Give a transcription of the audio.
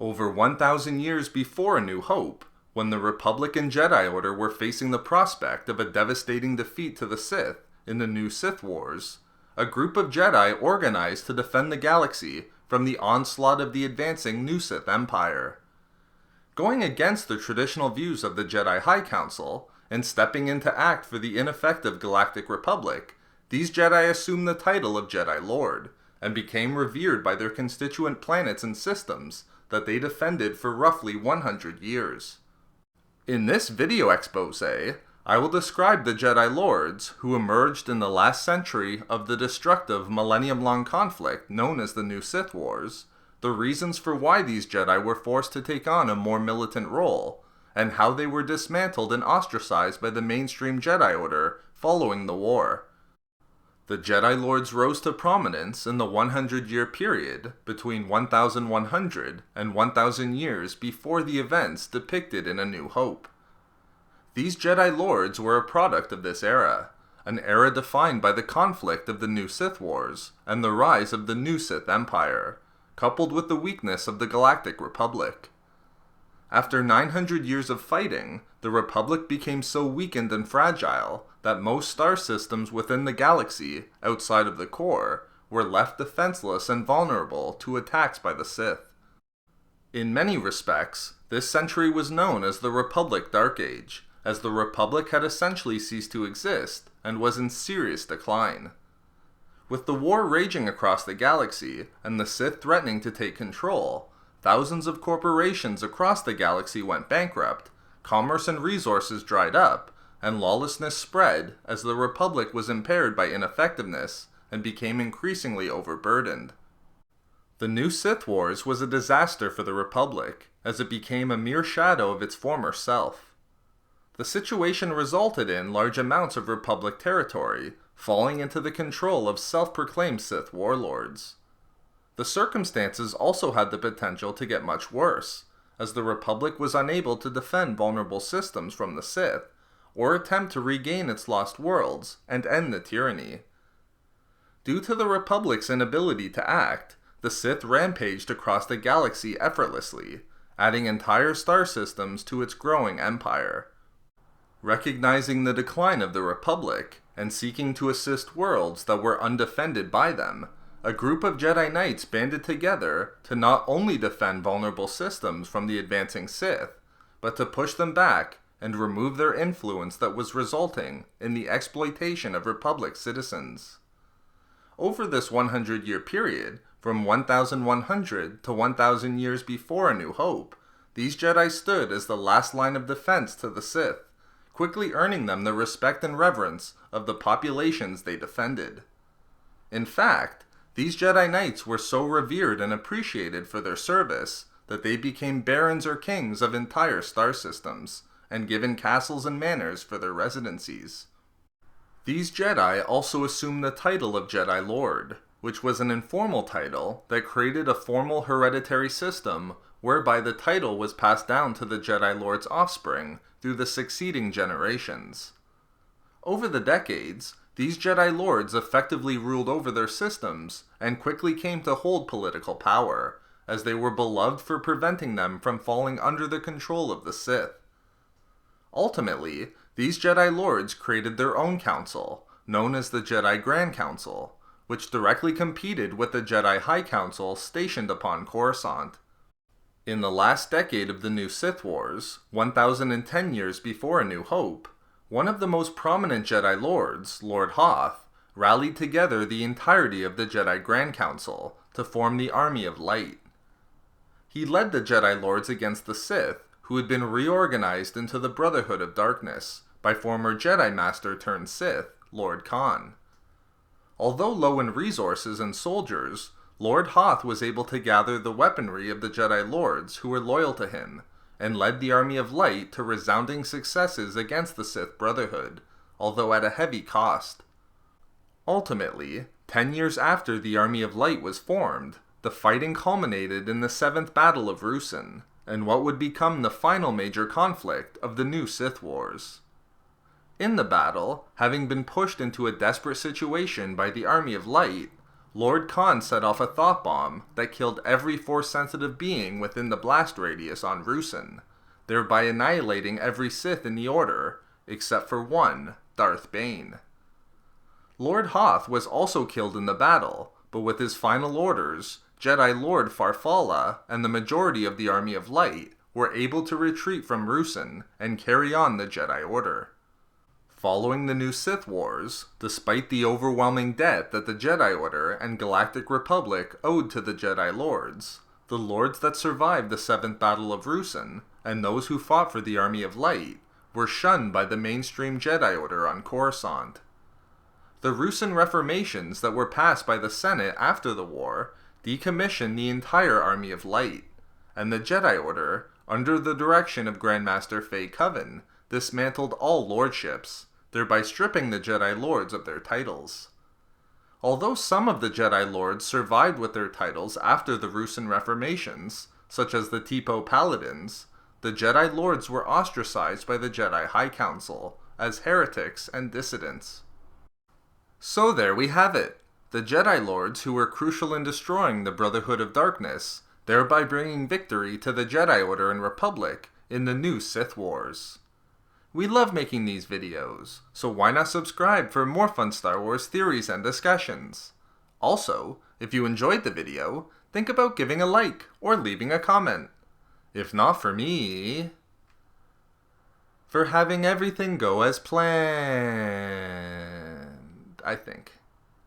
Over 1,000 years before A New Hope, when the Republic and Jedi Order were facing the prospect of a devastating defeat to the Sith in the new Sith Wars, a group of Jedi organized to defend the galaxy from the onslaught of the advancing New Sith Empire. Going against the traditional views of the Jedi High Council, and stepping into act for the ineffective Galactic Republic, these Jedi assumed the title of Jedi Lord, and became revered by their constituent planets and systems that they defended for roughly 100 years. In this video expose, I will describe the Jedi Lords who emerged in the last century of the destructive millennium-long conflict known as the new Sith Wars, the reasons for why these Jedi were forced to take on a more militant role, and how they were dismantled and ostracized by the mainstream Jedi Order following the war. The Jedi Lords rose to prominence in the 100-year period between 1100 and 1000 years before the events depicted in A New Hope. These Jedi Lords were a product of this era, an era defined by the conflict of the new Sith Wars and the rise of the new Sith Empire, coupled with the weakness of the Galactic Republic. After 900 years of fighting, the Republic became so weakened and fragile that most star systems within the galaxy, outside of the core, were left defenseless and vulnerable to attacks by the Sith. In many respects, this century was known as the Republic Dark Age, as the Republic had essentially ceased to exist and was in serious decline. With the war raging across the galaxy and the Sith threatening to take control, thousands of corporations across the galaxy went bankrupt, commerce and resources dried up, and lawlessness spread as the Republic was impaired by ineffectiveness and became increasingly overburdened. The new Sith Wars was a disaster for the Republic, as it became a mere shadow of its former self. The situation resulted in large amounts of Republic territory falling into the control of self-proclaimed Sith warlords. The circumstances also had the potential to get much worse, as the Republic was unable to defend vulnerable systems from the Sith, or attempt to regain its lost worlds and end the tyranny. Due to the Republic's inability to act, the Sith rampaged across the galaxy effortlessly, adding entire star systems to its growing empire. Recognizing the decline of the Republic, and seeking to assist worlds that were undefended by them, a group of Jedi Knights banded together to not only defend vulnerable systems from the advancing Sith, but to push them back and remove their influence that was resulting in the exploitation of Republic citizens. Over this 100-year period, from 1100 to 1000 years before A New Hope, these Jedi stood as the last line of defense to the Sith, quickly earning them the respect and reverence of the populations they defended. In fact, these Jedi Knights were so revered and appreciated for their service that they became barons or kings of entire star systems, and given castles and manors for their residencies. These Jedi also assumed the title of Jedi Lord, which was an informal title that created a formal hereditary system whereby the title was passed down to the Jedi Lord's offspring through the succeeding generations. Over the decades, these Jedi Lords effectively ruled over their systems and quickly came to hold political power, as they were beloved for preventing them from falling under the control of the Sith. Ultimately, these Jedi Lords created their own council, known as the Jedi Grand Council, which directly competed with the Jedi High Council stationed upon Coruscant. In the last decade of the new Sith Wars, 1010 years before A New Hope, one of the most prominent Jedi Lords, Lord Hoth, rallied together the entirety of the Jedi Grand Council to form the Army of Light. He led the Jedi Lords against the Sith, who had been reorganized into the Brotherhood of Darkness by former Jedi Master turned Sith, Lord Khan. Although low in resources and soldiers, Lord Hoth was able to gather the weaponry of the Jedi Lords who were loyal to him, and led the Army of Light to resounding successes against the Sith Brotherhood, although at a heavy cost. Ultimately, 10 years after the Army of Light was formed, the fighting culminated in the 7th Battle of Ruusan, and what would become the final major conflict of the new Sith Wars. In the battle, having been pushed into a desperate situation by the Army of Light, Lord Khan set off a thought bomb that killed every Force-sensitive being within the blast radius on Ruusan, thereby annihilating every Sith in the Order, except for one, Darth Bane. Lord Hoth was also killed in the battle, but with his final orders, Jedi Lord Farfalla and the majority of the Army of Light were able to retreat from Ruusan and carry on the Jedi Order. Following the new Sith Wars, despite the overwhelming debt that the Jedi Order and Galactic Republic owed to the Jedi Lords, the Lords that survived the 7th Battle of Ruusan, and those who fought for the Army of Light, were shunned by the mainstream Jedi Order on Coruscant. The Ruusan Reformations that were passed by the Senate after the war decommissioned the entire Army of Light, and the Jedi Order, under the direction of Grandmaster Fay Coven, dismantled all lordships, thereby stripping the Jedi Lords of their titles. Although some of the Jedi Lords survived with their titles after the Ruusan Reformations, such as the Tipo Paladins, the Jedi Lords were ostracized by the Jedi High Council as heretics and dissidents. So there we have it, the Jedi Lords who were crucial in destroying the Brotherhood of Darkness, thereby bringing victory to the Jedi Order and Republic in the new Sith Wars. We love making these videos, so why not subscribe for more fun Star Wars theories and discussions? Also, if you enjoyed the video, think about giving a like or leaving a comment. If not for me, for having everything go as planned, I think.